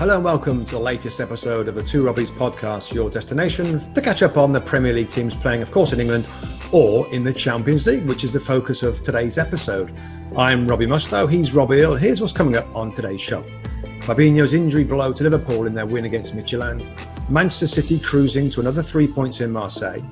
Hello and welcome to the latest episode of the Two Robbies podcast, your destination to catch up on the Premier League teams playing, of course, in England or in the Champions League, which is the focus of today's episode. I'm Robbie Mustoe, he's Robbie Earle. Here's what's coming up on today's show. Fabinho's injury blow to Liverpool in their win against Midtjylland. Manchester City cruising to another 3 points in Marseille.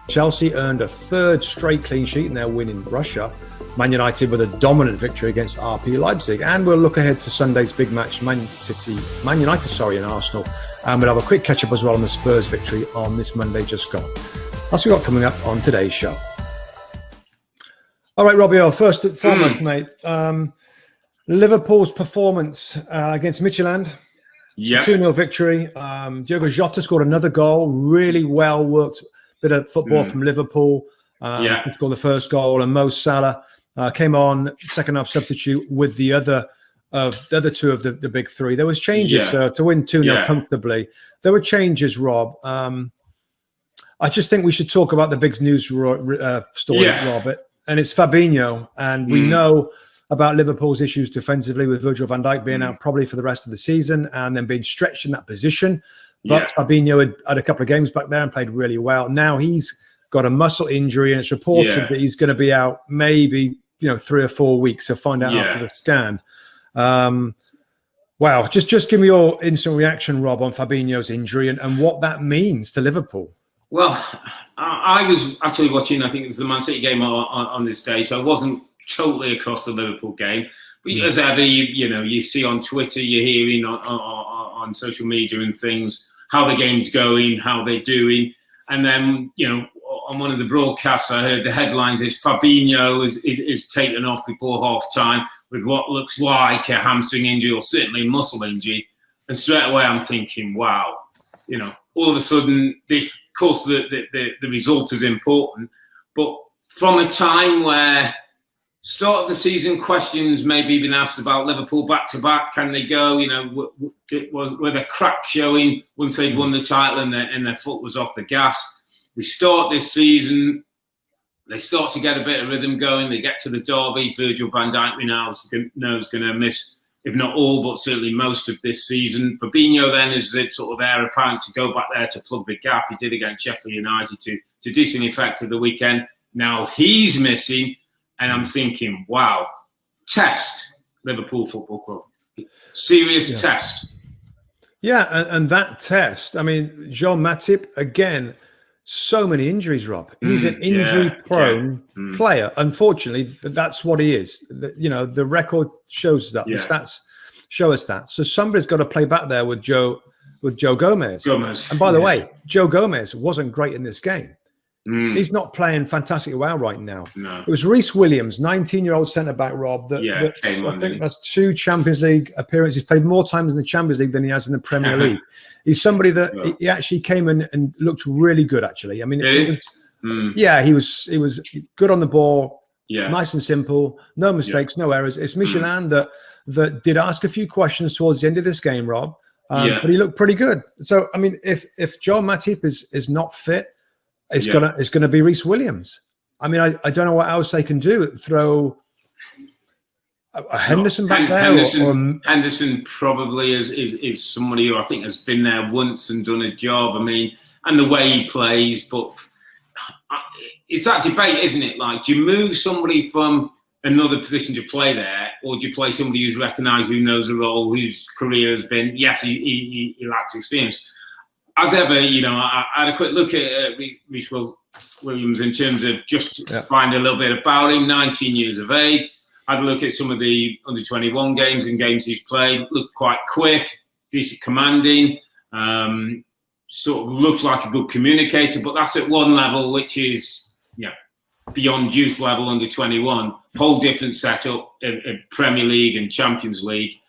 Chelsea earned a third straight clean sheet in their win in Russia. Man United with a dominant victory against RB Leipzig, and we'll look ahead to Sunday's big match, Man United and Arsenal, and we'll have a quick catch up as well on the Spurs victory on this Monday just gone. That's what we've got coming up on today's show. All right, Robbie, first and foremost, mate, Liverpool's performance against Midtjylland, 2-0 victory. Diogo Jota scored another goal, really well worked bit of football from Liverpool. He scored the first goal, and Mo Salah came on second half substitute with the other two of the big three. There was changes to win 2-0 comfortably. There were changes, Rob. I just think we should talk about the big news story, Robert, and it's Fabinho. And we know about Liverpool's issues defensively with Virgil van Dijk being out probably for the rest of the season and then being stretched in that position. But Fabinho had a couple of games back there and played really well. Now he's got a muscle injury, and it's reported that he's going to be out maybe 3 or 4 weeks. So find out after the scan. Wow, just give me your instant reaction, Rob, on Fabinho's injury and what that means to Liverpool. Well, I was actually watching, I think it was the Man City game on this day, so I wasn't totally across the Liverpool game. But as ever, you see on Twitter, you're hearing on social media and things how the game's going, how they're doing, and then on one of the broadcasts, I heard the headlines is Fabinho is taken off before half time with what looks like a hamstring injury or certainly a muscle injury. And straight away I'm thinking, wow, all of a sudden, of course, the result is important. But from a time where start of the season questions maybe been asked about Liverpool back-to-back, can they go? Were there cracks showing once they'd won the title and their foot was off the gas? We start this season, they start to get a bit of rhythm going. They get to the derby. Virgil van Dijk, we know is going to miss, if not all, but certainly most of this season. Fabinho then is the sort of heir apparent to go back there to plug the gap. He did against Sheffield United to decent effect of the weekend. Now he's missing, and I'm thinking, wow, test Liverpool Football Club. Serious test. Yeah, and that test, I mean, Jean Matip, again, so many injuries, Rob. He's an injury-prone player. Unfortunately, that's what he is. The record shows that. The stats show us that. So somebody's got to play back there with Joe Gomez. And by the way, Joe Gomez wasn't great in this game. He's not playing fantastically well right now. No. It was Reece Williams, 19-year-old centre-back, Rob, I think that's 2 Champions League appearances. He's played more times in the Champions League than he has in the Premier League. He's somebody that he actually came in and looked really good, actually. I mean, he was good on the ball, nice and simple, no mistakes, no errors. It's Midtjylland that did ask a few questions towards the end of this game, Rob, but he looked pretty good. So, I mean, if Joel Matip is not fit, it's gonna be Reece Williams. I mean, I don't know what else they can do. Throw a Henderson back there. Henderson probably is somebody who I think has been there once and done a job. I mean, and the way he plays, but it's that debate, isn't it? Like, do you move somebody from another position to play there, or do you play somebody who's recognised, who knows the role, whose career has been? Yes, he lacks experience. As ever, I had a quick look at Reece Williams in terms of just find a little bit about him. 19 years of age. I had a look at some of the under-21 games and games he's played. Looked quite quick, decent commanding. Sort of looks like a good communicator, but that's at one level, which is beyond youth level under-21. Whole different setup at Premier League and Champions League.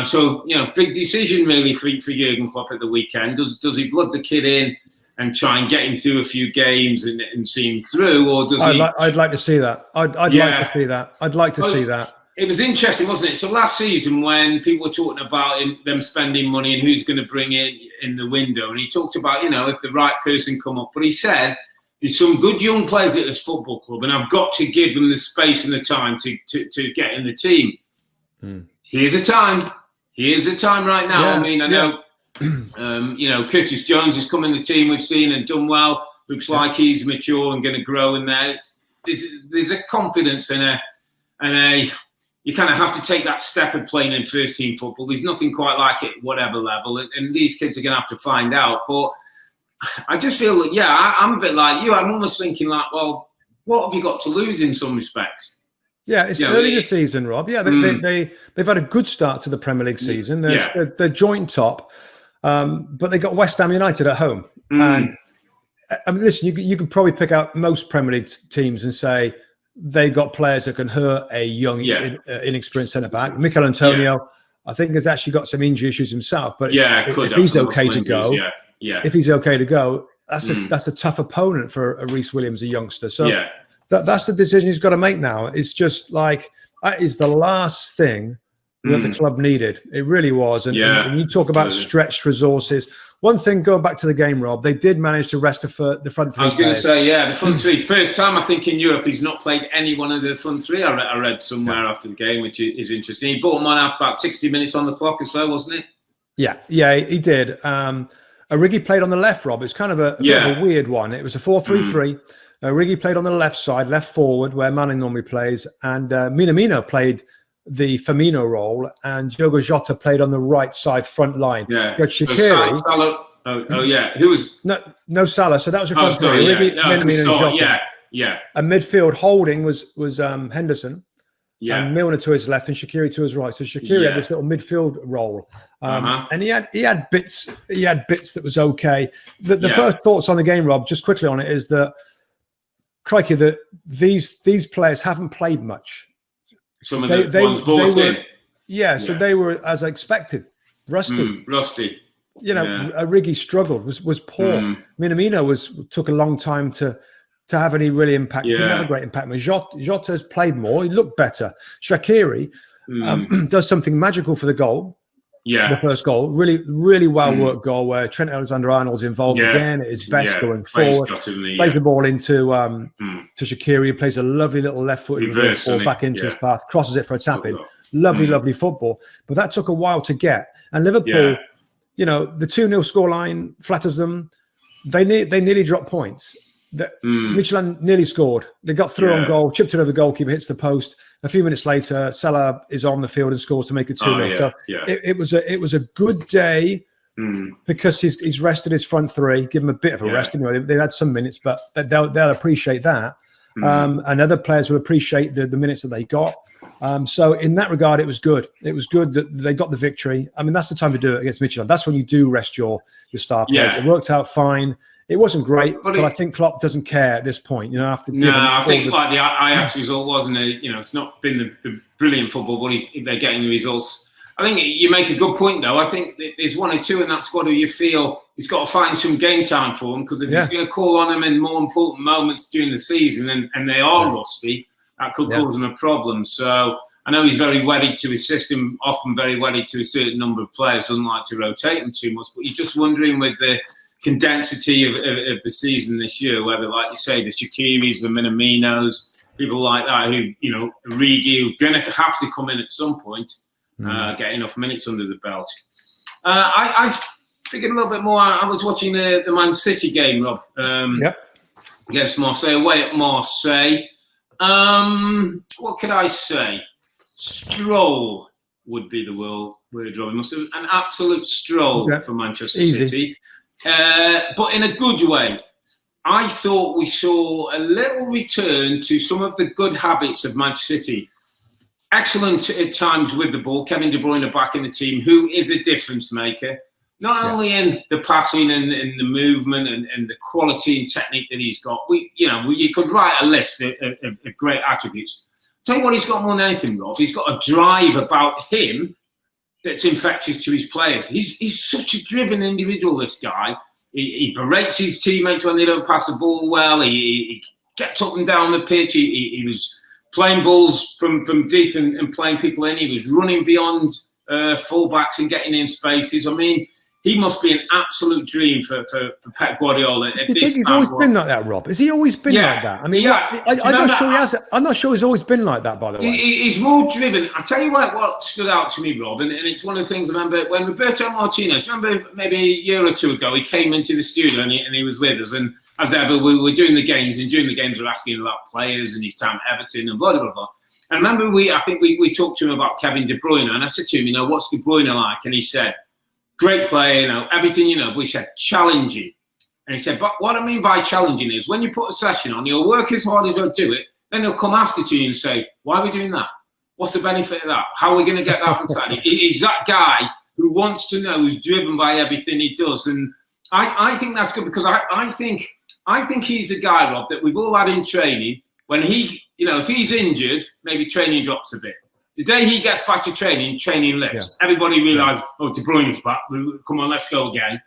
So big decision really for Jurgen Klopp at the weekend. Does he blood the kid in and try and get him through a few games and see him through, or does he? I'd like to see that. I'd like to see that. I'd like to see that. It was interesting, wasn't it? So last season, when people were talking about them spending money and who's going to bring in the window, and he talked about if the right person come up, but he said there's some good young players at this football club, and I've got to give them the space and the time to get in the team. Here's a time. here's the time right now. Yeah, I mean, I know, Curtis Jones has come in the team we've seen and done well. Looks like he's mature and going to grow in there. There's a confidence and you kind of have to take that step of playing in first team football. There's nothing quite like it, whatever level, and these kids are going to have to find out. But I just feel that, I'm a bit like you. I'm almost thinking like, well, what have you got to lose in some respects? Yeah, it's early this season, Rob. Yeah, they've had a good start to the Premier League season. They're joint top, but they got West Ham United at home. And I mean, listen, you can probably pick out most Premier League teams and say they got players that can hurt a young, inexperienced centre back. Mikel Antonio, I think, has actually got some injury issues himself. But if he's okay to go, if he's okay to go, that's a tough opponent for a Reece Williams, a youngster. So that's the decision he's got to make now. It's just like that is the last thing that the club needed. It really was. And you talk about stretched resources. One thing, going back to the game, Rob, they did manage to rest the front three. I was going to say, the front three. First time, I think, in Europe, he's not played any one of the front three. I read somewhere after the game, which is interesting. He brought them on after about 60 minutes on the clock or so, wasn't it? Yeah, he did. Origi played on the left, Rob. It's kind of a bit of a weird one. It was a 4-3-3. Origi played on the left side, left forward, where Manning normally plays, and Minamino played the Firmino role, and Diogo Jota played on the right side front line. Yeah. But Shaqiri, who was no Salah? So that was your front three. Minamino, Jota. And midfield holding was Henderson, and Milner to his left and Shaqiri to his right. So Shaqiri had this little midfield role, and he had bits that was okay. The first thoughts on the game, Rob, just quickly on it, is that crikey, that these players haven't played much. Some of the ones brought in. So they were, as I expected, rusty. Origi struggled, was poor. Minamino took a long time to have any really impact. Didn't have a great impact. Jota's played more. He looked better. Shaqiri does something magical for the goal. The first goal, really well worked goal where Trent Alexander-Arnold's involved again at his best going forward. Plays the ball into to Shaqiri, who plays a lovely little left-footed ball back into his path, crosses it for a tap-in. Lovely football. But that took a while to get. And Liverpool, the 2-0 scoreline flatters them. They nearly dropped points. Midtjylland nearly scored. They got through on goal, chipped it over the goalkeeper, hits the post. A few minutes later, Salah is on the field and scores to make it 2-0. It was a good day because he's rested his front three, give him a bit of a rest. They've had some minutes, but they'll appreciate that. And other players will appreciate the minutes that they got. So in that regard, it was good. It was good that they got the victory. I mean, that's the time to do it against Midtjylland. That's when you do rest your star players. It worked out fine. It wasn't great, but I think Klopp doesn't care at this point. After I think like the Ajax result wasn't it's not been the brilliant football, but they're getting the results. I think you make a good point, though. I think there's one or two in that squad who you feel he's got to find some game time for them, because if he's going to call on them in more important moments during the season and they are rusty, that could cause them a problem. So I know he's very wedded to his system, often very wedded to a certain number of players, doesn't like to rotate them too much. But you're just wondering with the condensity of the season this year, whether, like you say, the Shakiris, the Minaminos, people like that who, Origi, who are going to have to come in at some point, get enough minutes under the belt. I figured a little bit more. I was watching the Man City game, Rob, against Marseille, away at Marseille. What could I say? Stroll would be the word, Robbie. Must have an absolute stroll for Manchester City. But in a good way. I thought we saw a little return to some of the good habits of Manchester City. Excellent at times with the ball. Kevin De Bruyne back in the team, who is a difference maker. Not only in the passing and in the movement and the quality and technique that he's got. You could write a list of great attributes. Tell you what he's got more than anything, Rob. He's got a drive about him that's infectious to his players. He's such a driven individual, this guy. He berates his teammates when they don't pass the ball well. He gets up and down the pitch. He was playing balls from deep and playing people in. He was running beyond fullbacks and getting in spaces. I mean, he must be an absolute dream for Pep Guardiola. Do you think he's always been like that, Rob? Has he always been like that? I mean, I'm not sure he has. I'm not sure he's always been like that, by the way. He's more driven. I tell you what stood out to me, Rob, and it's one of the things I remember when Roberto Martinez, remember maybe a year or two ago, he came into the studio and he was with us, and as ever, we were doing the games, and during the games, we were asking about players and his time at Everton and blah, blah, blah. And I remember I think we talked to him about Kevin De Bruyne, and I said to him, what's De Bruyne like? And he said, great player, everything, but we said challenging. And he said, but what I mean by challenging is when you put a session on, you'll work as hard as you'll do it, then he'll come after to you and say, why are we doing that? What's the benefit of that? How are we going to get that on Saturday? He's that guy who wants to know, who's driven by everything he does. And I think that's good, because I think he's a guy, Rob, that we've all had in training. When he, if he's injured, maybe training drops a bit. The day he gets back to training lifts. Yeah. Everybody realises, De Bruyne's back. Come on, let's go again.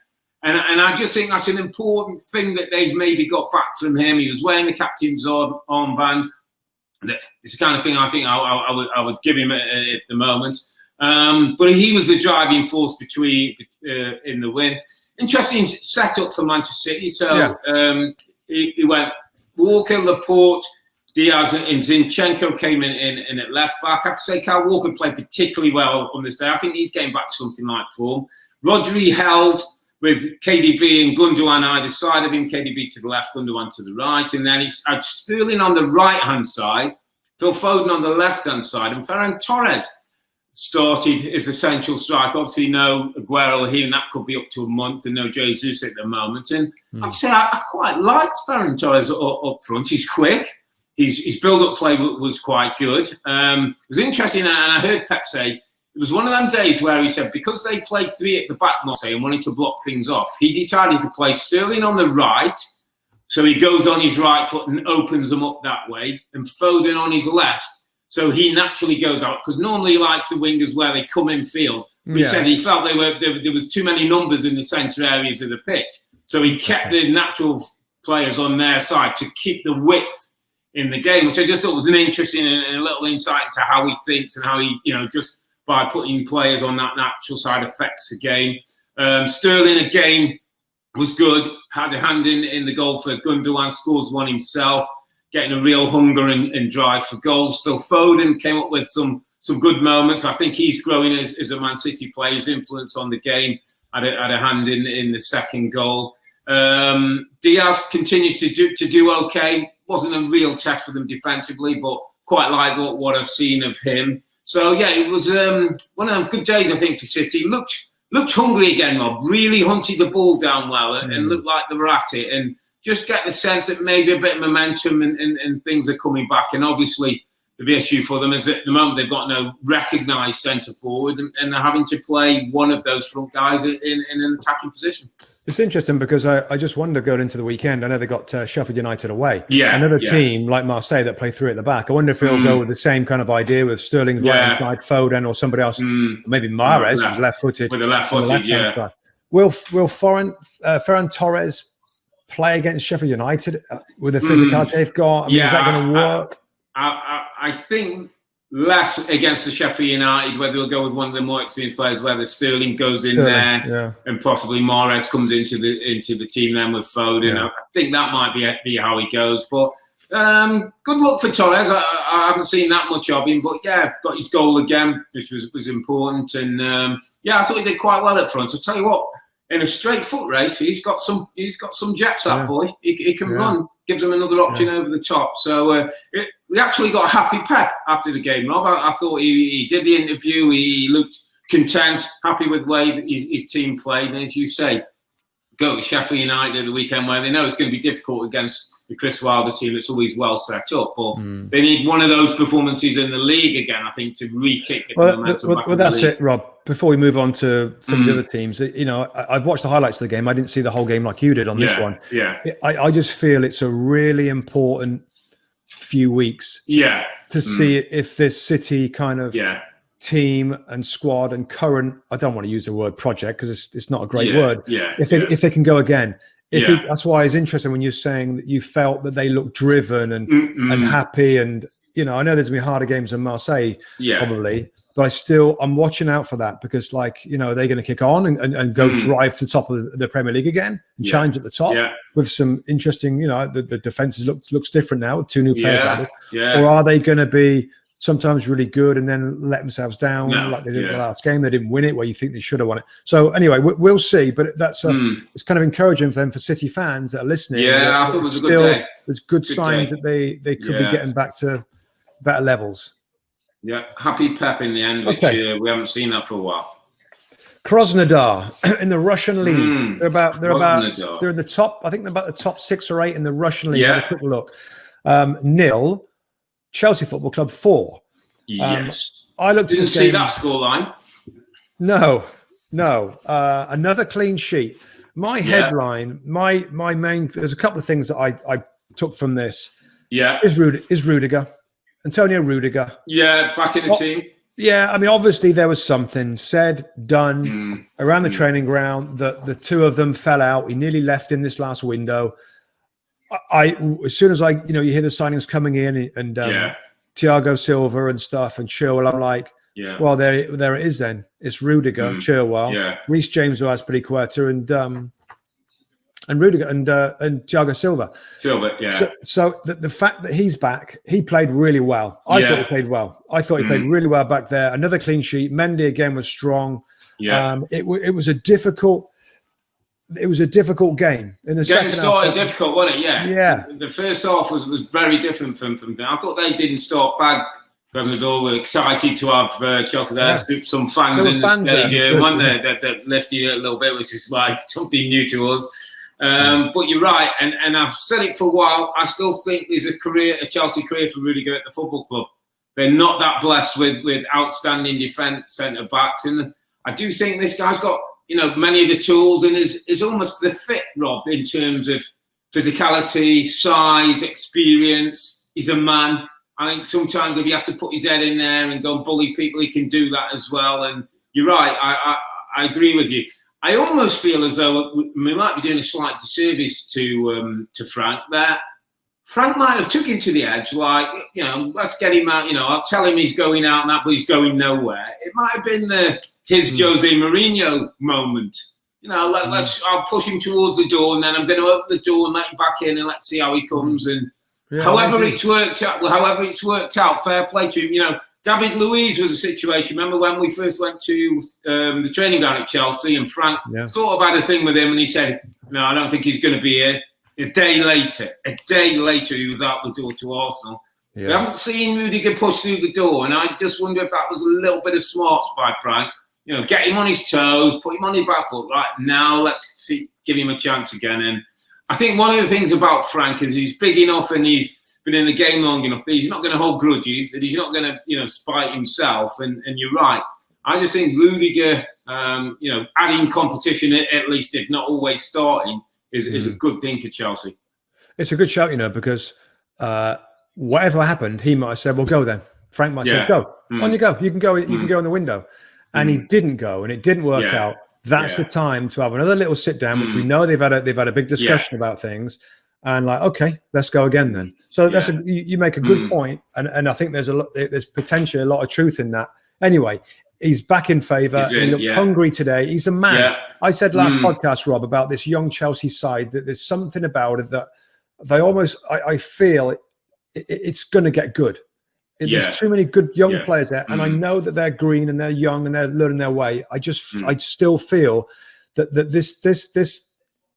And I just think that's an important thing that they've maybe got back from him. He was wearing the captain's armband. It's the kind of thing I think I would give him at the moment. But he was the driving force in the win. Interesting setup for Manchester City. So he went Walker, Laporte, Diaz and Zinchenko came in at left back. I have to say, Kyle Walker played particularly well on this day. I think he's getting back to something like form. Rodri held with KDB and Gundogan either side of him, KDB to the left, Gundogan to the right. And then he had Sterling on the right-hand side, Phil Foden on the left-hand side, and Ferran Torres started as the central striker. Obviously, no Aguero here, and that could be up to a month, and no Jesus at the moment. And I'd say I quite liked Ferran Torres up front. He's quick. His build-up play was quite good. It was interesting, and I heard Pep say, it was one of them days where he said, because they played three at the back, Marseille, and wanted to block things off, he decided to play Sterling on the right, so he goes on his right foot and opens them up that way, and Foden on his left, so he naturally goes out, because normally he likes the wingers where they come in field. He said he felt there was too many numbers in the centre areas of the pitch, so he kept the natural players on their side to keep the width in the game, which I just thought was an interesting and a little insight into how he thinks and how he, just by putting players on that natural side affects the game. Sterling again was good, had a hand in the goal for Gundogan, scores one himself, getting a real hunger and drive for goals. Phil Foden came up with some good moments. I think he's growing as a Man City player. His influence on the game had a hand in the second goal. Diaz continues to do okay. Wasn't a real test for them defensively, but quite like what I've seen of him. So yeah, it was one of them good days, I think, for City. Looked hungry again, Rob. Really hunted the ball down well and looked like they were at it. And just get the sense that maybe a bit of momentum and things are coming back. And obviously, the issue for them is that at the moment they've got no recognised centre forward, and they're having to play one of those front guys in an attacking position. It's interesting because I just wonder going into the weekend. I know they got Sheffield United away. Yeah, another team like Marseille that play three at the back. I wonder if he'll go with the same kind of idea with Sterling's right side, Foden, or somebody else, maybe Mahrez, who's left-footed. With the left-footed, side. Will Ferran Torres play against Sheffield United with the physicality they've got? I mean, is that going to work? I think less against the Sheffield United, whether we'll go with one of the more experienced players, whether Sterling goes in there and possibly Mahrez comes into the team then with Foden. I think that might be how he goes. But good luck for Torres. I haven't seen that much of him, but got his goal again, which was important. And I thought he did quite well up front. I'll tell you what, in a straight foot race, he's got some jets. That boy, he can run. Gives them another option over the top. So we actually got a happy Pep after the game, Rob. I thought he did the interview. He looked content, happy with the way that his team played. And as you say, go to Sheffield United at the weekend where they know it's going to be difficult against the Chris Wilder team that's always well set up. But they need one of those performances in the league again, I think, to re-kick the momentum back in the league. It, Rob. Before we move on to some of the other teams, I've watched the highlights of the game. I didn't see the whole game like you did on this one. I just feel it's a really important few weeks to see if this City kind of team and squad and current, I don't want to use the word project because it's not a great word, if they can go again. That's why it's interesting when you're saying that you felt that they looked driven and happy, and I know there's going to be harder games than Marseille probably, but I'm watching out for that because, like, you know, are they going to kick on and go drive to the top of the Premier League again and challenge at the top with some interesting, you know, the defenses looks different now with 2 new players. Or are they going to be sometimes really good and then let themselves down like they did the last game? They didn't win it where you think they should have won it. So anyway, we'll see. But that's it's kind of encouraging for them, for City fans that are listening. Yeah, I thought it was a good day. There's good signs that they could be getting back to better levels. Yeah, happy Pep in the end, which we haven't seen that for a while. Krasnodar in the Russian league. They're in the top. I think they're about the top 6 or 8 in the Russian league. Have a quick look. 0. Chelsea Football Club 4. Yes. I looked. Didn't see that scoreline. No. Another clean sheet. My headline, my main. There's a couple of things that I took from this. Yeah. Is Rudiger, Antonio Rudiger. Yeah, back in the team. Yeah, I mean, obviously there was something said, done around the training ground that the 2 of them fell out. He nearly left in this last window. As soon as you hear the signings coming in and Thiago Silva and stuff and Chilwell, I'm like, well, there it is then. It's Rudiger, Chilwell, Reece James, who has Piliqueta, and Rudiger and Thiago Silva. So the fact that he's back, he played really well. I thought he played well. I thought he played really well back there. Another clean sheet. Mendy again was strong. It was a difficult. It was a difficult game in the second half. Started difficult, wasn't it? Yeah. The first half was very different from. I thought they didn't start bad. Krasnodar were excited to have Chelsea there. Some fans in the stadium, weren't they? That lifted you a little bit, which is like something new to us. But you're right, and I've said it for a while. I still think there's a Chelsea career for Rudiger at the football club. They're not that blessed with outstanding defence centre backs, and I do think this guy's got, you know, many of the tools and is almost the fit, Rob, in terms of physicality, size, experience. He's a man. I think sometimes if he has to put his head in there and go and bully people, he can do that as well. And you're right. I agree with you. I almost feel as though we might be doing a slight disservice to Frank. That Frank might have took him to the edge, like, you know, let's get him out. You know, I'll tell him he's going out and that, but he's going nowhere. It might have been his Jose Mourinho moment. You know, I'll push him towards the door and then I'm going to open the door and let him back in and let's see how he comes. And however it's worked out, fair play to him. You know, David Luiz was a situation. Remember when we first went to the training ground at Chelsea and Frank sort of had a thing with him and he said, no, I don't think he's going to be here. A day later, he was out the door to Arsenal. We haven't seen Rudiger push through the door, and I just wonder if that was a little bit of smarts by Frank. You know, get him on his toes, put him on his back foot. Right, now let's give him a chance again. And I think one of the things about Frank is he's big enough and he's been in the game long enough that he's not going to hold grudges, and he's not going to, you know, spite himself. And you're right. I just think Rudiger, you know, adding competition at least, if not always starting, is a good thing for Chelsea. It's a good shout, you know, because whatever happened, he might have said, well, go then. Frank might have said, go. On you go. You can go. You can go in the window. And he didn't go, and it didn't work out. That's the time to have another little sit down, which we know they've had a big discussion about things, and like, okay, let's go again then. So that's you make a good point, and I think there's potentially a lot of truth in that. Anyway, he's back in favour. He looked hungry today. He's a man. Yeah. I said last podcast, Rob, about this young Chelsea side, that there's something about it that they almost, I feel it's going to get good. There's too many good young players there, and I know that they're green and they're young and they're learning their way. I still feel that this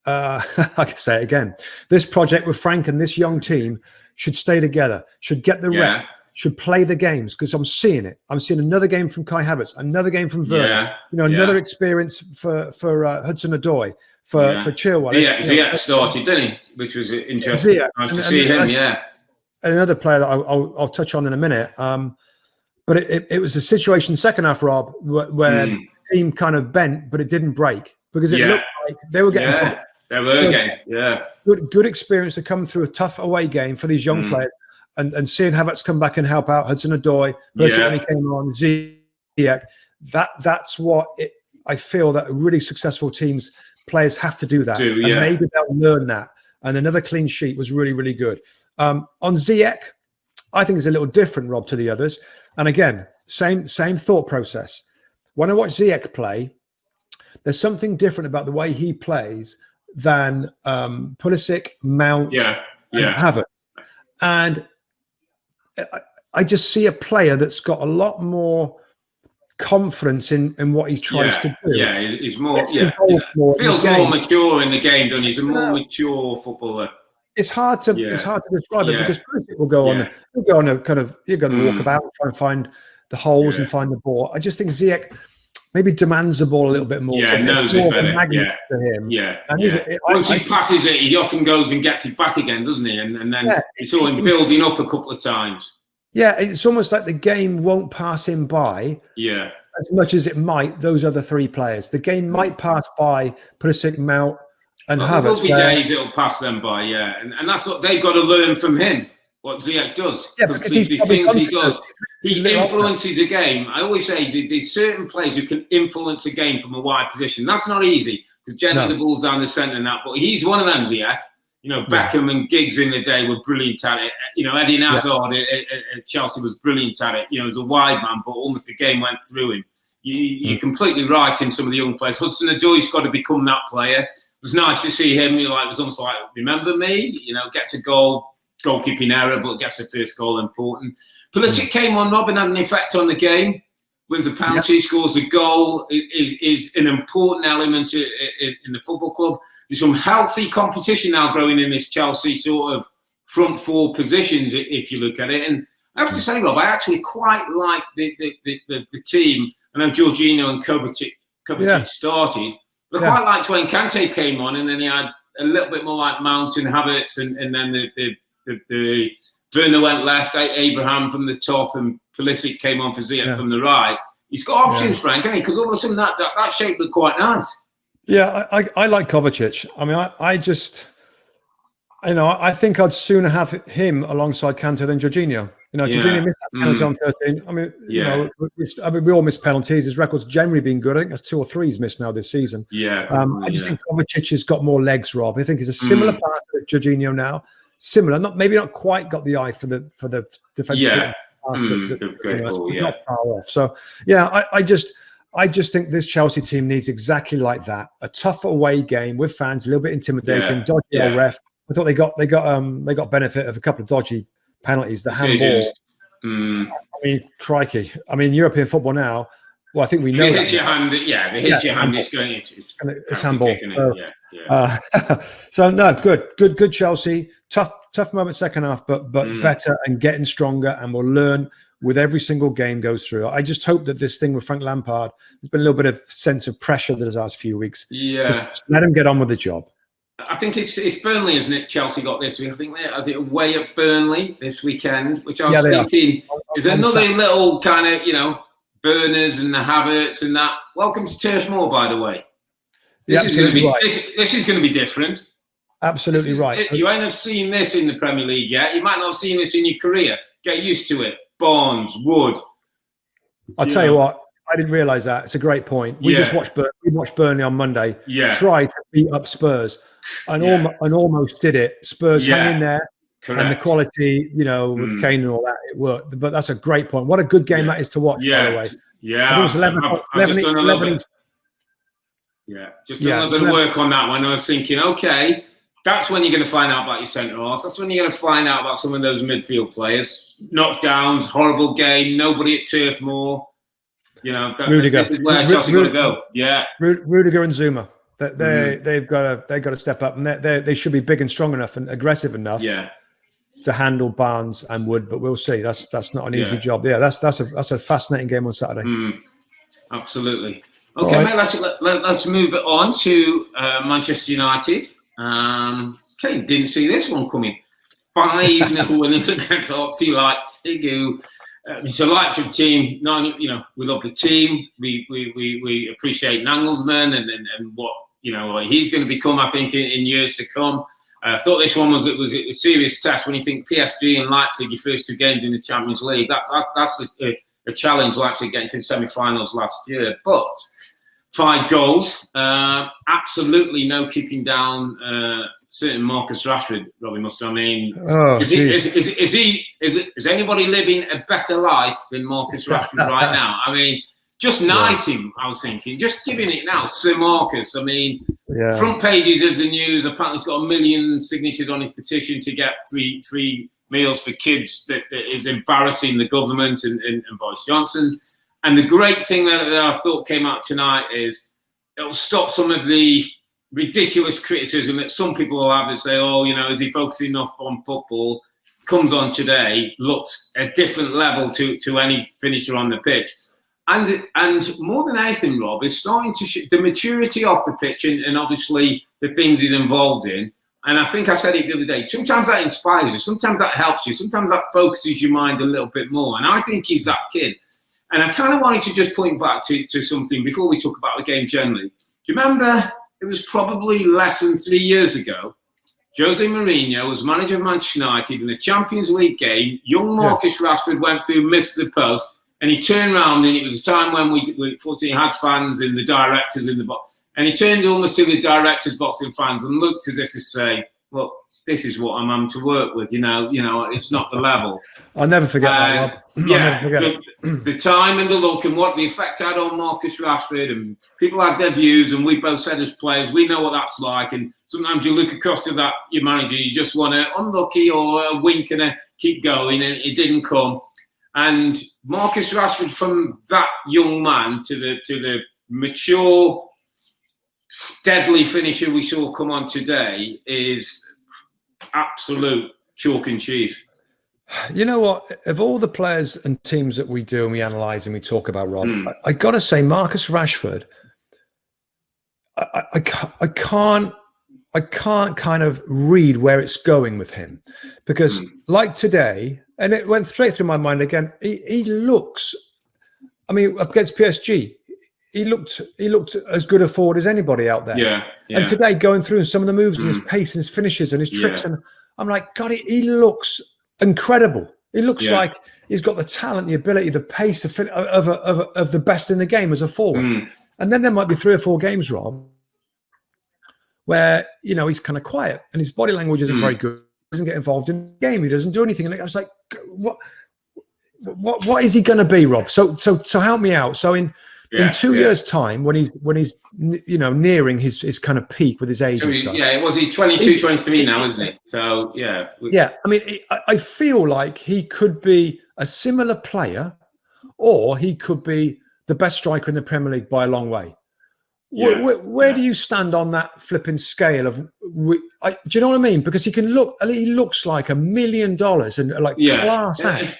I can say it again. This project with Frank and this young team should stay together. Should get the rep. Should play the games, because I'm seeing it. I'm seeing another game from Kai Havertz, another game from Werner. You know, another experience for Hudson-Odoi, for Chilwell. Ziyech started, didn't he? Which was interesting. Nice to see him. Another player that I'll touch on in a minute. But it was a situation second half, Rob, where the team kind of bent, but it didn't break, because it looked like they were getting. They were getting. Good experience to come through a tough away game for these young players. And seeing Havertz come back and help out Hudson-Odoi, when he came on, Ziyech, that's what I feel that really successful teams, players have to do that. And maybe they'll learn that. And another clean sheet was really, really good. On Ziyech, I think is a little different, Rob, to the others. And again, same thought process. When I watch Ziyech play, there's something different about the way he plays than Pulisic, Mount, and Havertz. And I just see a player that's got a lot more confidence in what he tries to do. Yeah, he's more. Feels more mature in the game, doesn't he? He's a more mature footballer. It's hard to describe it because Pulisic will go on. He'll go on a kind of. You're going to walk about, try and find the holes and find the ball. I just think Ziyech maybe demands the ball a little bit more. Yeah, knows it better. To him. Once he passes it, he often goes and gets it back again, doesn't he? And then it's all him building up a couple of times. Yeah, it's almost like the game won't pass him by. Yeah. As much as it might those other three players. The game might pass by Pulisic, Mount, and Havertz. There will be days it'll pass them by, and that's what they've got to learn from him. What Ziyech does, because the things he does, he influences a game. I always say there's certain players who can influence a game from a wide position. That's not easy because generally the ball's down the centre and that. But he's one of them, Ziyech. You know, Beckham and Giggs in the day were brilliant at it. You know, Eddie Hazard at Chelsea was brilliant at it. You know, as a wide man, but almost the game went through him. You're completely right in some of the young players. Hudson-Odoi's got to become that player. It was nice to see him. It was almost like, remember me? You know, gets a goal, goalkeeping error, but gets the first goal important. Pulisic came on, Robin, had an effect on the game. Wins a penalty, scores a goal, is an important element in the football club. There's some healthy competition now growing in this Chelsea sort of front four positions, if you look at it. And I have to say, Rob, I actually quite like the team. I know Jorginho and Kovacic started. But I quite liked when Kante came on, and then he had a little bit more like Mount and Havertz, and then the Werner went left, Abraham from the top, and Pulisic came on for Ziyech from the right. He's got options, Frank, hasn't he? Because all of a sudden that shape looked quite nice. Yeah, I like Kovacic. I mean, I just, I think I'd sooner have him alongside Kante than Jorginho. You know, Jorginho missed that penalty on 13. I mean, we all miss penalties. His record's generally been good. I think there's 2 or 3 he's missed now this season. I just think Kovacic has got more legs, Rob. I think he's a similar part to Jorginho now. Similar, maybe not quite got the eye for the defensive. Not far off. So I just think this Chelsea team needs exactly like that. A tough away game with fans, a little bit intimidating, dodgy old ref. I thought they got benefit of a couple of dodgy penalties. The handball. I mean, crikey. I mean, European football now. Well, I think we know. If it hits your hand, your hand. It's handball. So no, good Chelsea. Tough moment second half, but better and getting stronger, and we'll learn with every single game goes through. I just hope that this thing with Frank Lampard, there's been a little bit of sense of pressure the last few weeks. Just let him get on with the job. I think it's Burnley, isn't it? Chelsea got this week. I think they're away at Burnley this weekend, which I was thinking is another little kind of, Burners and the Havertz and that. Welcome to Turf Moor, by the way. This is going to be different. Absolutely right. You ain't have seen this in the Premier League yet. You might not have seen this in your career. Get used to it. Barnes, Wood. I'll tell you what. I didn't realise that. It's a great point. We just watched Burnley on Monday. Try to beat up Spurs, and almost did it. Spurs hang in there. Correct. And the quality, with Kane and all that, it worked. But that's a great point. What a good game that is to watch, by the way. Yeah. Just done a bit of work on that one. I was thinking, okay, that's when you're going to find out about your centre-halves. That's when you're going to find out about some of those midfield players. Knockdowns, horrible game, nobody at Turf Moor. Rudiger. This is where Chelsea got to go. Yeah. Rudiger and Zuma. They've got to step up, and they should be big and strong enough and aggressive enough. To handle Barnes and Wood, but we'll see. That's not an easy job. Yeah, that's a fascinating game on Saturday. Absolutely. Okay, mate, let's move it on to Manchester United. Okay, didn't see this one coming. 5-0 winners against Leipzig. It's a Leipzig team. We love the team. We appreciate Nagelsmann and what he's going to become. I think in years to come. I thought this one was a serious test when you think PSG and Leipzig, your first 2 games in the Champions League. That's a challenge. Leipzig getting to the semi-finals last year, but 5 goals, absolutely no keeping down certain Marcus Rashford, Robbie Mustoe. I mean, oh, is anybody living a better life than Marcus Rashford right now? I mean, just knight him. I was thinking, just giving it now, Sir Marcus. I mean, front pages of the news. Apparently, he's got 1 million signatures on his petition to get free meals for kids. That is embarrassing the government and Boris Johnson. And the great thing that I thought came out tonight is it'll stop some of the ridiculous criticism that some people will have and say, oh, you know, is he focusing enough on football? Comes on today, looks a different level to any finisher on the pitch. And more than anything, Rob, is starting to the maturity off the pitch and obviously the things he's involved in. And I think I said it the other day, sometimes that inspires you, sometimes that helps you, sometimes that focuses your mind a little bit more. And I think he's that kid. And I kind of wanted to just point back to something before we talk about the game generally. Do you remember, it was probably less than 3 years ago, Jose Mourinho was manager of Manchester United in the Champions League game. Young Marcus Rashford went through, missed the post, and he turned around, and it was a time when we fortunately had fans and the directors in the box. And he turned almost to the director's box and fans and looked as if to say, look, this is what I'm having to work with, you know, it's not the level. I'll never forget that, Rob. The time and the look and what the effect had on Marcus Rashford, and people had their views, and we both said as players, we know what that's like. And sometimes you look across to that, your manager, you just want to unlucky or a wink and a keep going, and it didn't come. And Marcus Rashford, from that young man to the mature, deadly finisher we saw come on today, is absolute chalk and cheese. You know what? Of all the players and teams that we do and we analyse and we talk about, Rob, I got to say, Marcus Rashford, I can't kind of read where it's going with him, because like today, and it went straight through my mind again. He looks, I mean, up against PSG, he looked as good a forward as anybody out there. Yeah. And today, going through some of the moves and his pace and his finishes and his tricks, and I'm like, God, he looks incredible. He looks like he's got the talent, the ability, the pace of the best in the game as a forward. And then there might be 3 or 4 games, Rob, where, you know, he's kind of quiet and his body language isn't very good. He doesn't get involved in the game. He doesn't do anything. And I was like, what is he going to be, Rob? So help me out. So in 2 years' time, when he's you know, nearing his kind of peak with his age and stuff. Yeah, was he 22, 23 now, isn't he? So yeah. I mean, I feel like he could be a similar player, or he could be the best striker in the Premier League by a long way. Where do you stand on that flipping scale of? Do you know what I mean? Because he looks like $1 million and like class act.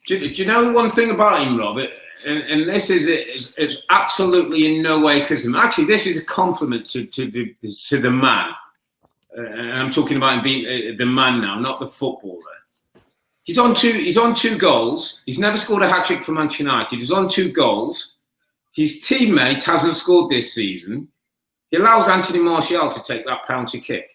Do you know one thing about him, Rob? And this is absolutely in no way criticism. Actually, this is a compliment to the man. And I'm talking about him being the man now, not the footballer. He's on 2 goals. He's never scored a hat-trick for Manchester United. He's on 2 goals. His teammate hasn't scored this season. He allows Anthony Martial to take that penalty kick.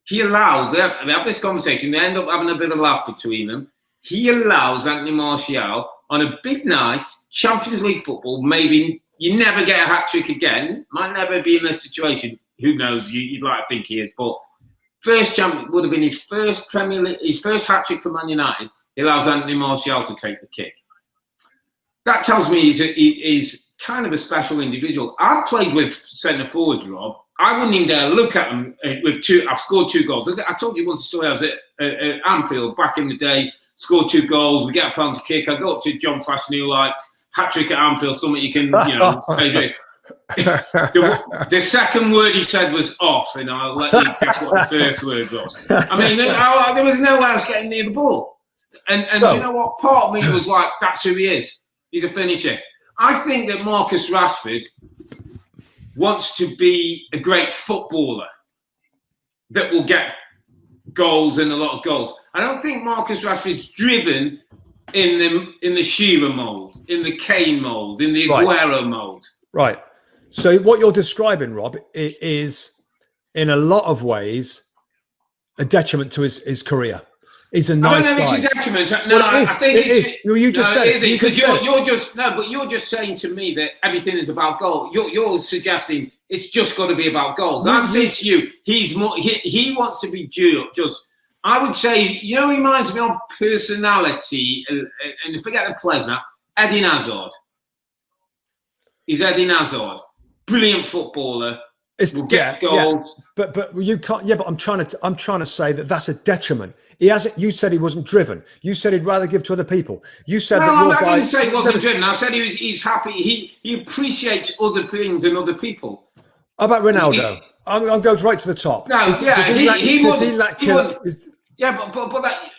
They have this conversation. They end up having a bit of a laugh between them. He allows Anthony Martial on a big night, Champions League football. Maybe you never get a hat-trick again. Might never be in this situation. Who knows? You'd like to think he is. But first champion would have been his first Premier League, his first hat-trick for Man United. He allows Anthony Martial to take the kick. That tells me he's kind of a special individual. I've played with centre forwards, Rob. I wouldn't even dare look at them with 2. I've scored 2 goals. I told you once the story. I was at Anfield back in the day, scored 2 goals. We get a penalty kick. I go up to John Fashion, who like hat-trick at Anfield, something you can, you know. The second word he said was off, and I'll let you guess what the first word was. I mean, there was no way I was getting near the ball. And you know what? Part of me was like, that's who he is. He's a finisher. I think that Marcus Rashford wants to be a great footballer that will get goals and a lot of goals. I don't think Marcus Rashford's driven in the Shearer mould, in the Kane mould, in the Aguero mould. Right. So what you're describing, Rob, is in a lot of ways a detriment to his career. He's a nice guy. I don't know if it's a detriment. No, I think it is. You just said it. Because you're just saying to me that everything is about goal. You're suggesting it's just got to be about goals. I'm saying to you, he's more. He wants to be just. I would say, he reminds me of personality, and forget the pleasure. Eden Hazard. He's Eden Hazard, brilliant footballer. Will get goals. Yeah. But you can't. Yeah, but I'm trying to say that that's a detriment. He hasn't. You said he wasn't driven. You said he'd rather give to other people. You said I didn't say he wasn't driven. I said he's happy. He appreciates other things and other people. How about Ronaldo? I'm going right to the top. No, he wouldn't. Yeah, but that.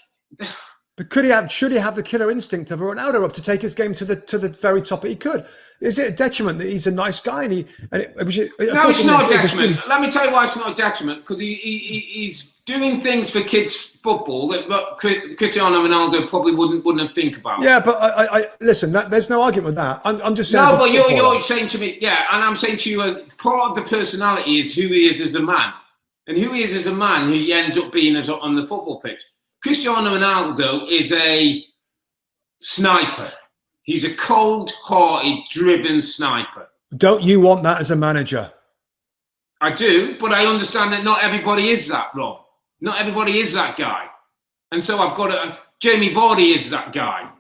But should he have the killer instinct of a Ronaldo up to take his game to the very top that he could? Is it a detriment that he's a nice guy No, it's not a detriment. Let me tell you why it's not a detriment. Because he's doing things for kids' football that Cristiano Ronaldo probably wouldn't think about. Yeah, but I listen. There's no argument with that. I'm just saying. No, but you're saying to me, and I'm saying to you, as part of the personality is who he is as a man, and who he is as a man, who he ends up being on the football pitch. Cristiano Ronaldo is a sniper. He's a cold-hearted, driven sniper. Don't you want that as a manager? I do, but I understand that not everybody is that, Rob. Not everybody is that guy. And so I've got Jamie Vardy is that guy.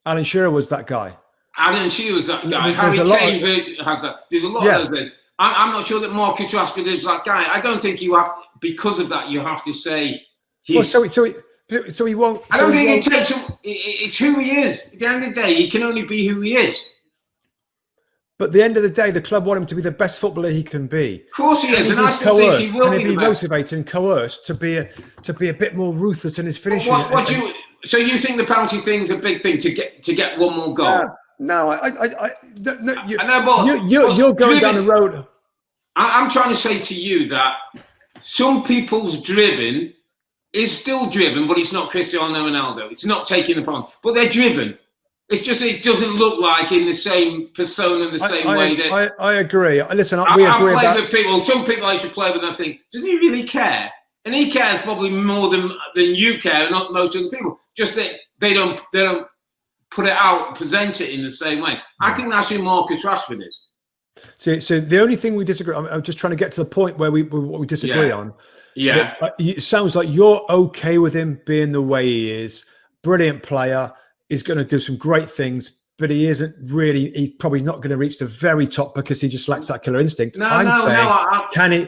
Alan Shearer was that guy. Alan Shearer was that guy. Harry Kane has that. There's a lot of those there. I'm not sure that Marcus Rashford is that guy. I don't think you have, because of that, you have to say... So he won't. I don't think it takes. It's who he is. At the end of the day, he can only be who he is. But at the end of the day, the club want him to be the best footballer he can be. Of course he is, and I still think he will be motivated and coerced to be a bit more ruthless in his finishing. So you think the penalty thing is a big thing to get one more goal? No, you're going down the road. I'm trying to say to you that some people's driven is still driven, but it's not Cristiano Ronaldo. It's not taking the point, but they're driven. It's just it doesn't look like in the same persona, the same way that. I agree. Listen, we agree. I've played with people. Some people I used to play with, and I think, does he really care? And he cares probably more than you care, not most other people. Just that they don't put it out, present it in the same way. I think that's who Marcus Rashford is. So the only thing we disagree, I'm just trying to get to the point where we disagree on. Yeah. It sounds like you're okay with him being the way he is. Brilliant player. He's going to do some great things, but he's probably not going to reach the very top because he just lacks that killer instinct. Can he?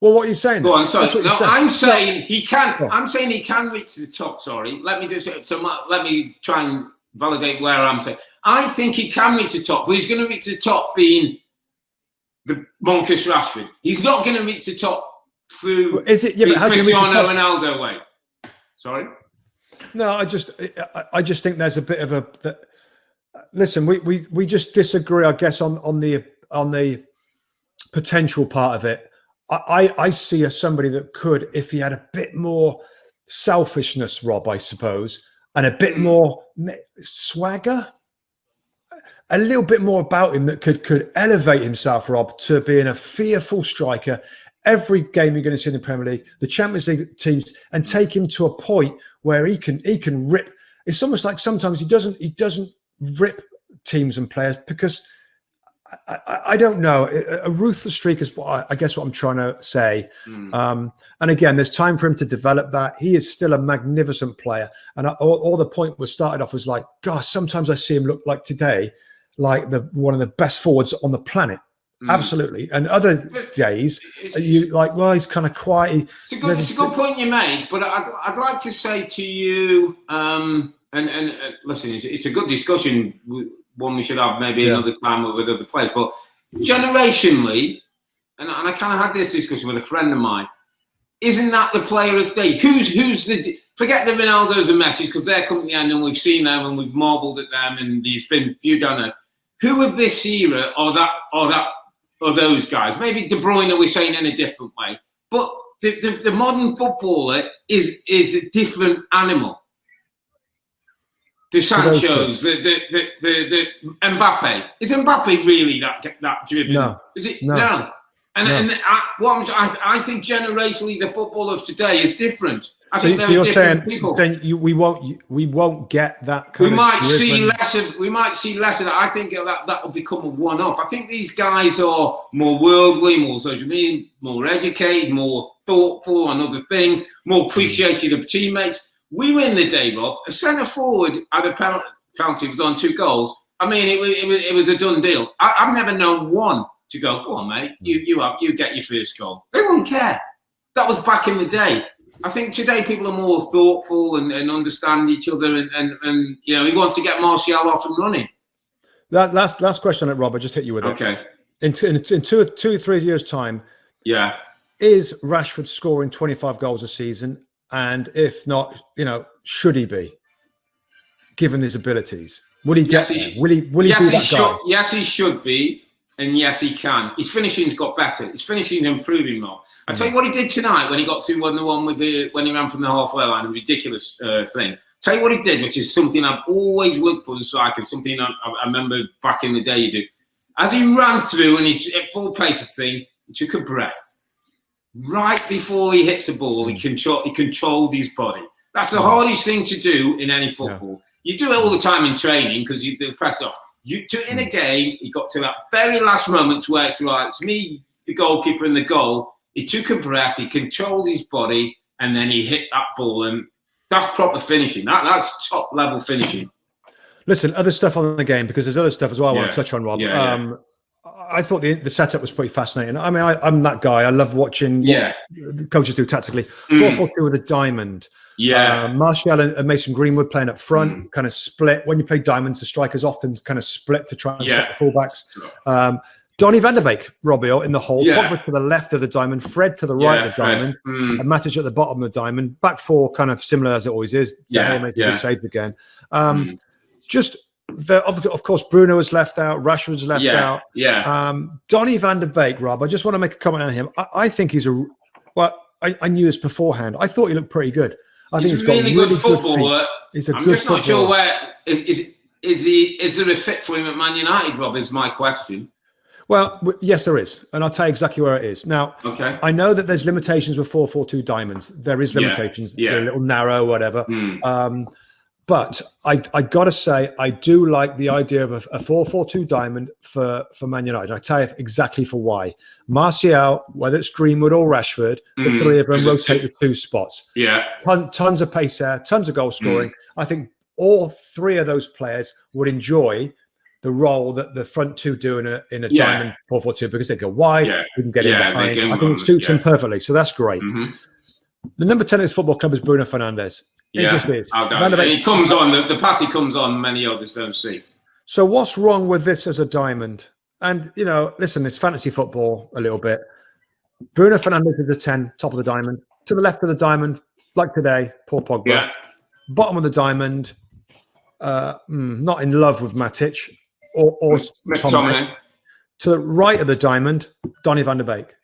Well, what are you saying? Go on, sorry. I'm saying he can. I'm saying he can reach the top. Sorry. Let me try and validate where I'm saying. I think he can reach the top, but he's going to reach the top being the Marcus Rashford. He's not going to reach the top through Cristiano Ronaldo way. Sorry. No, I just think there's a bit of a. Listen, we just disagree, I guess, on the potential part of it. I see somebody that could, if he had a bit more selfishness, Rob, I suppose, and a bit more swagger, a little bit more about him that could elevate himself, Rob, to being a fearful striker. Every game you're going to see in the Premier League, the Champions League teams, and take him to a point where he can rip. It's almost like sometimes he doesn't rip teams and players because I don't know. A ruthless streak is what I guess what I'm trying to say. And again, there's time for him to develop that. He is still a magnificent player. And all the point was started off was like, gosh, sometimes I see him look like today, like one of the best forwards on the planet. Absolutely. And other days, you like, well, he's kind of quiet. It's a good point you make, but I'd like to say to you, and listen, it's a good discussion, one we should have maybe another time with other players, but generationally, and I kind of had this discussion with a friend of mine, isn't that the player of today? Who's forget the Ronaldos and Messi, because they're coming to the end and we've seen them and we've marvelled at them and there's been few down there. Who of this era or those guys? Maybe De Bruyne we're saying in a different way, but the modern footballer is a different animal. The Sanchos, the Mbappe. Is Mbappe really that driven? No. Is it? No. I think generationally the football of today is different. I think you're saying we won't get that kind we might see less of that. I think that will become a one-off. I think these guys are more worldly, more social media, more educated, more thoughtful on other things, more appreciative of teammates. We were in the day, Rob. A centre forward had a penalty, was on 2 goals. I mean, it was a done deal. I've never known one to go on, mate. You get your first goal. They wouldn't care. That was back in the day. I think today people are more thoughtful and understand each other, and he wants to get Martial off and running. That last question on it, Rob, I just hit you with it. Okay. In 2 or 3 years' time, is Rashford scoring 25 goals a season? And if not, should he be, given his abilities? Will he get? Will he be that guy? Yes, he should be. And yes, he can. His finishing's got better. His finishing's improving more. I'll tell you what he did tonight when he got through 1-1 when he ran from the halfway line, a ridiculous thing. Tell you what he did, which is something I've always looked for in strikers, something I remember back in the day you do. As he ran through and he's at full pace thing, he took a breath. Right before he hits a ball, he controlled his body. That's the hardest thing to do in any football. You do it all the time in training because they're pressed off. In a game, he got to that very last moment where it's right. It's me, the goalkeeper, in the goal. He took a breath, he controlled his body, and then he hit that ball. And that's proper finishing. That's top level finishing. Listen, other stuff on the game, because there's other stuff as well I want to touch on, Rob. I thought the setup was pretty fascinating. I mean, I'm that guy. I love watching what coaches do tactically. 4-4-2 with a diamond. Martial and Mason Greenwood playing up front, kind of split. When you play diamonds, the strikers often kind of split to try and stop the fullbacks. Donny van de Beek, Robbie in the hole, Pogba to the left of the diamond, Fred to the right of the diamond, and Matic at the bottom of the diamond. Back four, kind of similar as it always is. Making good saves again. Of course, Bruno was left out. Rashford's left out. Donny van de Beek, Rob. I just want to make a comment on him. I think he's I knew this beforehand. I thought he looked pretty good. I think he's got really good footballer. He's a good just not sure where is there a fit for him at Man United, Rob? Is my question. Well, yes, there is, and I'll tell you exactly where it is. Now, I know that there's limitations with 4-4-2 diamonds. There is limitations. They're a little narrow, whatever. But I got to say, I do like the idea of a 4-4-2 diamond for Man United. I'll tell you exactly for why. Martial, whether it's Greenwood or Rashford, the three of them rotate the 2 spots. Tons of pace there, tons of goal scoring. I think all 3 of those players would enjoy the role that the front 2 do in a diamond 4-4-2 because they go wide, we can get in behind. I think it suits them perfectly, so that's great. The number 10 of this football club is Bruno Fernandes. It just is. He comes on, the pass he comes on, many others don't see. So what's wrong with this as a diamond? And, listen, it's fantasy football a little bit. Bruno Fernandes is a 10, top of the diamond. To the left of the diamond, like today, poor Pogba. Bottom of the diamond, not in love with Matic or Tom. To the right of the diamond, Donny van de Beek.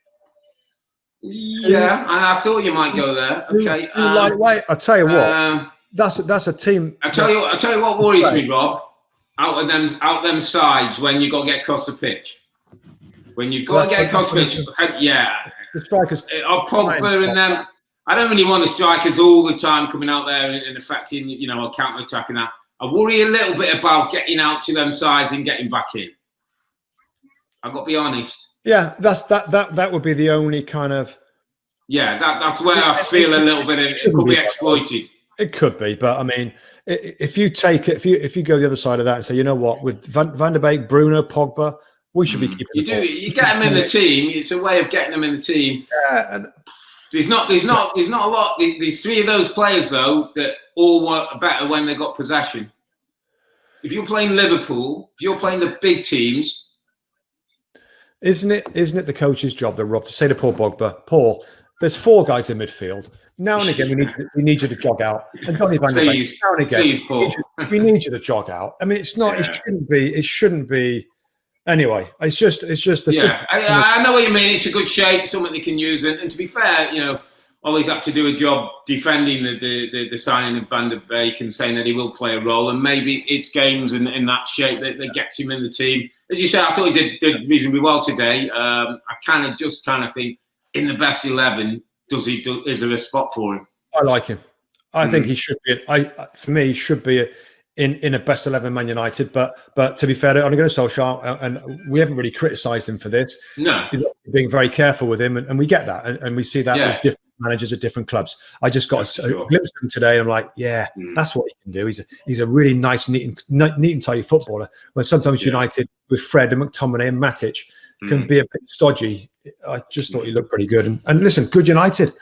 I thought you might go there. Okay. I'll tell you what. That's a team. I tell you what worries me, Rob. Out them sides when you got to get across the pitch. When you've got to get across the pitch, the strikers. Pogba and them. I don't really want the strikers all the time coming out there and affecting, or counter attacking that. I worry a little bit about getting out to them sides and getting back in. I've got to be honest. Yeah, that would be the only kind of. That's where I feel a little bit. It could be exploited. It could be, but I mean, if you take it, if you go the other side of that and say, you know what, with Van de Beek, Bruno, Pogba, we should be keeping. You get them in the team. It's a way of getting them in the team. There's not a lot. There's 3 of those players though that all work better when they got possession. If you're playing Liverpool, if you're playing the big teams. Isn't it the coach's job, though, Rob, to say to Paul Pogba, Paul, there's 4 guys in midfield. Now and again, we need you to jog out. And Donny van de Beek, now and again, we need you to jog out. I mean, it's not. It shouldn't be. Anyway, it's just. I know what you mean. It's a good shape, something they can use. And to be fair, Ollie's had to do a job defending the signing of Van der Beek and saying that he will play a role, and maybe it's games in that shape that gets him in the team. As you say, I thought he did reasonably well today. I kind of think in the best 11, is there a spot for him? I like him. I think he should be. For me, he should be in a best 11 Man United. But to be fair, I'm going to Solskjaer, and we haven't really criticised him for this. No, he's being very careful with him, and we get that, and we see that with different managers at different clubs. I just got a glimpse of him today, and I'm like, that's what he can do. He's a really nice, neat and tidy footballer. When sometimes United with Fred and McTominay and Matic can be a bit stodgy. I just thought he looked pretty good. And listen, good United.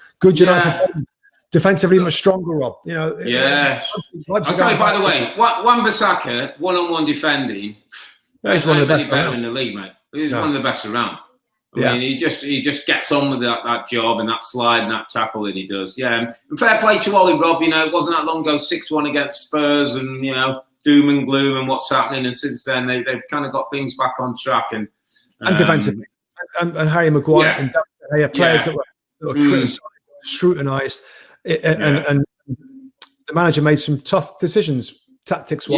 Defensively much stronger, Rob. You know. Yeah. I'll tell you, by the way, Wan-Bissaka, one-on-one defending. He's one of the best better in the league, mate. He's one of the best around. I mean, he just gets on with that job and that slide and that tackle that he does. Yeah. And fair play to Ollie, Rob. You know, it wasn't that long ago, 6-1 against Spurs, and you know, doom and gloom and what's happening. And since then, they've kind of got things back on track and defensively. And Harry Maguire and David Gea, players that were criticised, scrutinised. And the manager made some tough decisions, tactics.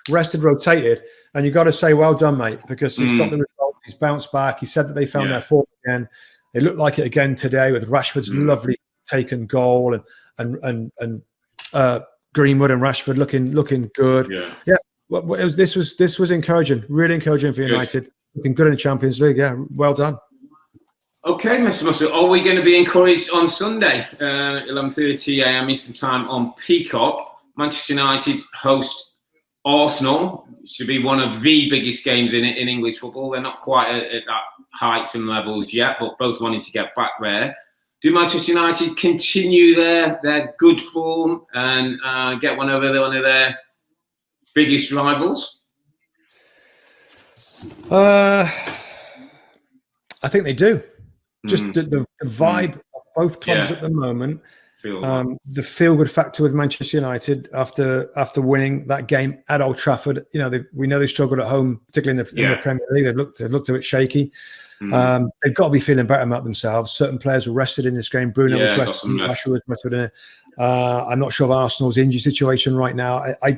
Rested, rotated, and you got to say, well done, mate, because he's got the result. He's bounced back. He said that they found their form again. It looked like it again today with Rashford's lovely taken goal and Greenwood and Rashford looking good. This was encouraging, really encouraging for United. Looking good in the Champions League. Yeah, well done. Okay, Mr. Mustoe, are we going to be encouraged on Sunday, 11:30 a.m. Eastern Time on Peacock? Manchester United host Arsenal. Should be one of the biggest games in English football. They're not quite at that heights and levels yet, but both wanting to get back there. Do Manchester United continue their good form and get one over one of their biggest rivals? I think they do. Just the vibe of both clubs at the moment. The feel-good factor with Manchester United after winning that game at Old Trafford. You know, we know they struggled at home, particularly in the Premier League. They've looked a bit shaky. They've got to be feeling better about themselves. Certain players were rested in this game. Bruno was rested. Rashford was rested in it. I'm not sure of Arsenal's injury situation right now. I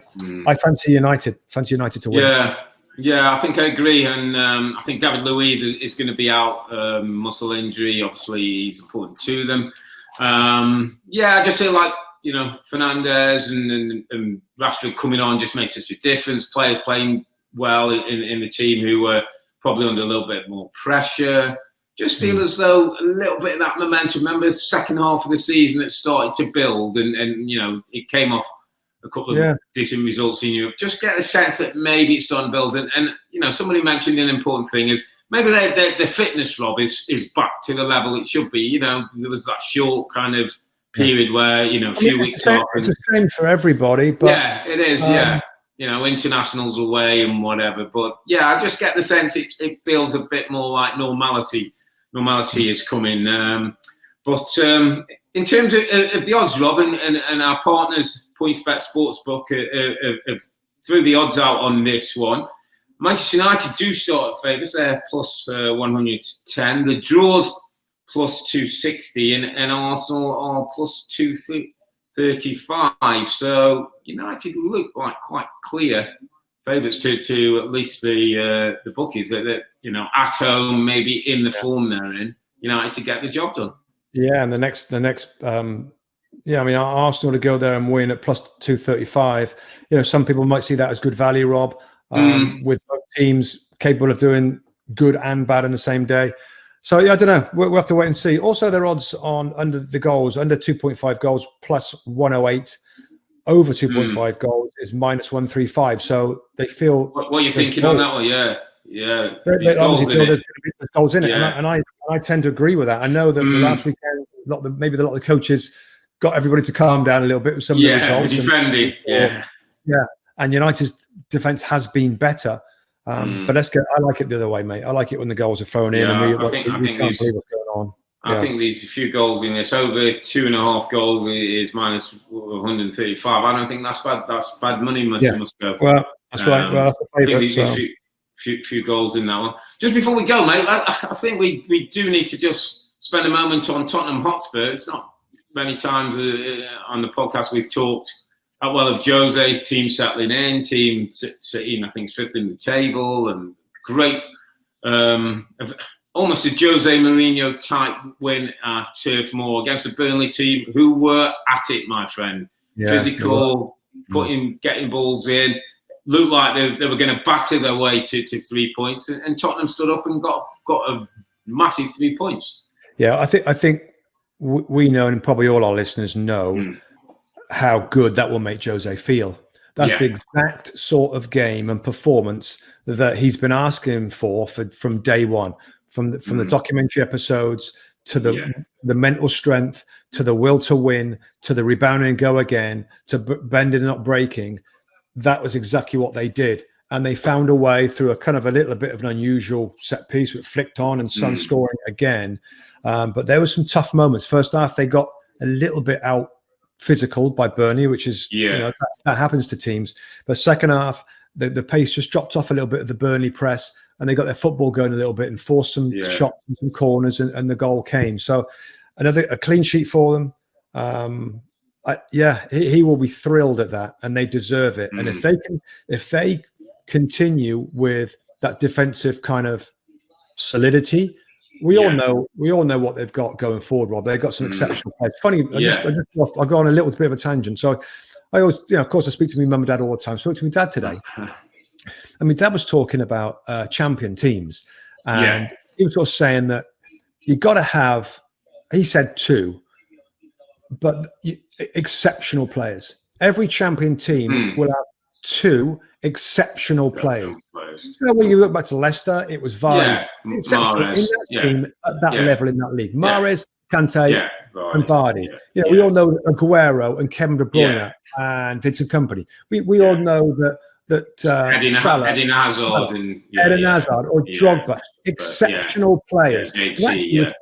fancy United. Fancy United to win. Yeah, I think I agree, and I think David Luiz is going to be out, muscle injury. Obviously, he's important to them. I just feel like, you know, Fernandes and Rashford coming on just makes such a difference. Players playing well in the team who were probably under a little bit more pressure. Just feel as though a little bit of that momentum. Remember the second half of the season that started to build, and you know, it came off a couple of decent results in Europe. Just get a sense that maybe it's starting to build. And you know, somebody mentioned an important thing is maybe their fitness, Rob, is back to the level it should be. You know, there was that short kind of period where, you know, a few weeks off. It's the same for everybody. But, yeah, it is, You know, internationals away and whatever. But, yeah, I just get the sense it feels a bit more like normality. Normality is coming. In terms of the odds, Rob, and our partners, PointsBet Sportsbook, have threw the odds out on this one. Manchester United do start at favourites. They're plus 110. The draws plus 260, and Arsenal are plus 235. So United look like quite clear favourites to at least the bookies. That you know, at home, maybe in the form they're in, United to get the job done. Yeah, and the next, I mean, Arsenal to go there and win at plus 235. You know, some people might see that as good value, Rob. With both teams capable of doing good and bad in the same day. So, yeah, I don't know. We'll have to wait and see. Also, their odds on under the goals, under 2.5 goals, plus 108. Over 2.5 goals is minus 135. So they feel. What are you thinking on that one? Yeah. They obviously feel there's goals in it. And I tend to agree with that. I know that the last weekend, maybe a lot of the coaches got everybody to calm down a little bit with some of the results. Defending. And United's defense has been better. But I like it the other way, mate. I like it when the goals are thrown in and we can't believe what's going on. I think these few goals in this, over 2.5 goals is minus 135. I don't think that's bad. That's bad money, Mustoe. Well, that's right. Well, that's a favourite, few goals in that one. Just before we go, mate, I think we do need to just spend a moment on Tottenham Hotspur. It's not many times on the podcast we've talked of Jose's team settling in, team sitting, I think, 5th in the table, and great, almost a Jose Mourinho type win at Turf Moor against the Burnley team, who were at it, my friend. Physical, getting balls in, looked like they were going to batter their way to 3 points, and Tottenham stood up and got a massive 3 points. Yeah, I think we know, and probably all our listeners know, how good that will make Jose feel. That's the exact sort of game and performance that he's been asking for from day one, from the documentary episodes to the mental strength, to the will to win, to the rebound and go again, to bending and not breaking. That was exactly what they did. And they found a way through a kind of a little bit of an unusual set piece with flicked on and Son scoring again. But there were some tough moments. First half, they got a little bit out physical by Burnley, which is, that happens to teams. But second half, the pace just dropped off a little bit of the Burnley press, and they got their football going a little bit and forced some shots and some corners, and the goal came. So a clean sheet for them. He will be thrilled at that, and they deserve it. And if they continue with that defensive kind of solidity, we all know what they've got going forward, Rob. They've got some exceptional players. Funny, I'll go on a little bit of a tangent. So I always, of course, I speak to my mum and dad all the time. I spoke to my dad today. And my dad was talking about champion teams. And he was sort of saying that you've got to have, he said 2, but exceptional players. Every champion team will have 2 exceptional players. So when you look back to Leicester, it was Vardy. Mahrez, team at that level in that league. Mahrez, Kante, and Vardy. We all know Aguero and Kevin De Bruyne and Vincent Kompany. We all know that Salah, Eden Hazard, and Eden Hazard or Drogba, exceptional players. We're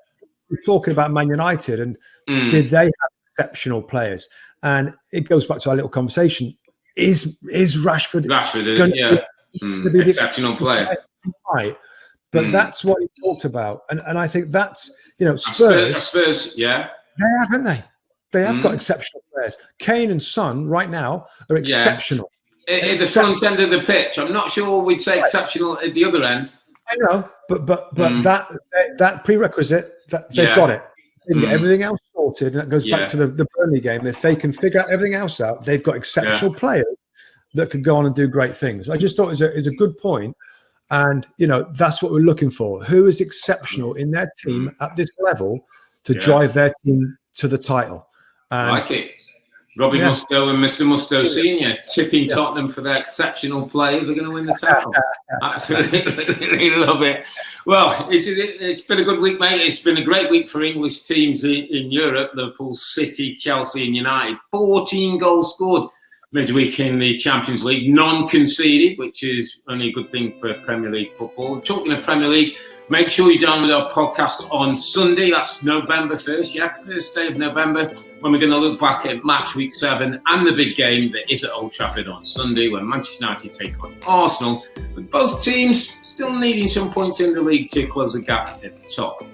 talking about Man United, and did they have exceptional players? And it goes back to our little conversation. Is Rashford going to be the exceptional player? Right. But that's what he talked about. And I think that's, Spurs, they have, haven't they? They have got exceptional players. Kane and Son right now are exceptional. At the front end of the pitch. I'm not sure we'd say exceptional at the other end. I know, but that prerequisite, that they've got it. They can get everything else sorted, and that goes back to the Burnley game. If they can figure out everything else out, they've got exceptional players that could go on and do great things. I just thought it was a good point, and that's what we're looking for. Who is exceptional in their team at this level to drive their team to the title? I like it. Robbie Mustoe and Mr. Mustoe Senior tipping Tottenham for their exceptional players are going to win the title. Absolutely love it. Well, it's been a good week, mate. It's been a great week for English teams in Europe. Liverpool, City, Chelsea and United. 14 goals scored midweek in the Champions League. None conceded, which is only a good thing for Premier League football. Talking of Premier League, make sure you download our podcast on Sunday. That's November 1st. First day of November, when we're going to look back at match week 7 and the big game that is at Old Trafford on Sunday, when Manchester United take on Arsenal, with both teams still needing some points in the league to close the gap at the top.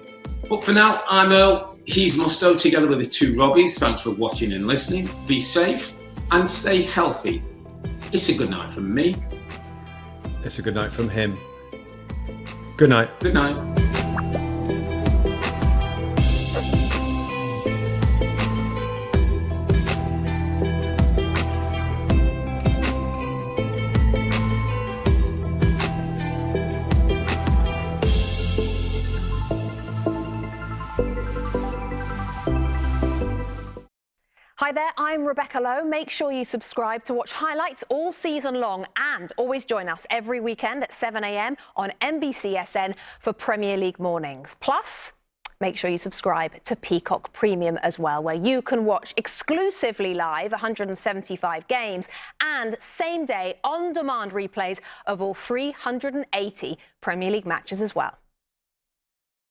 But for now, I'm Earle. He's Mustoe, together with the 2 Robbies. Thanks for watching and listening. Be safe and stay healthy. It's a good night from me. It's a good night from him. Good night. Good night. Hi there, I'm Rebecca Lowe. Make sure you subscribe to watch highlights all season long, and always join us every weekend at 7 a.m. on NBCSN for Premier League mornings. Plus, make sure you subscribe to Peacock Premium as well, where you can watch exclusively live 175 games and same-day on-demand replays of all 380 Premier League matches as well.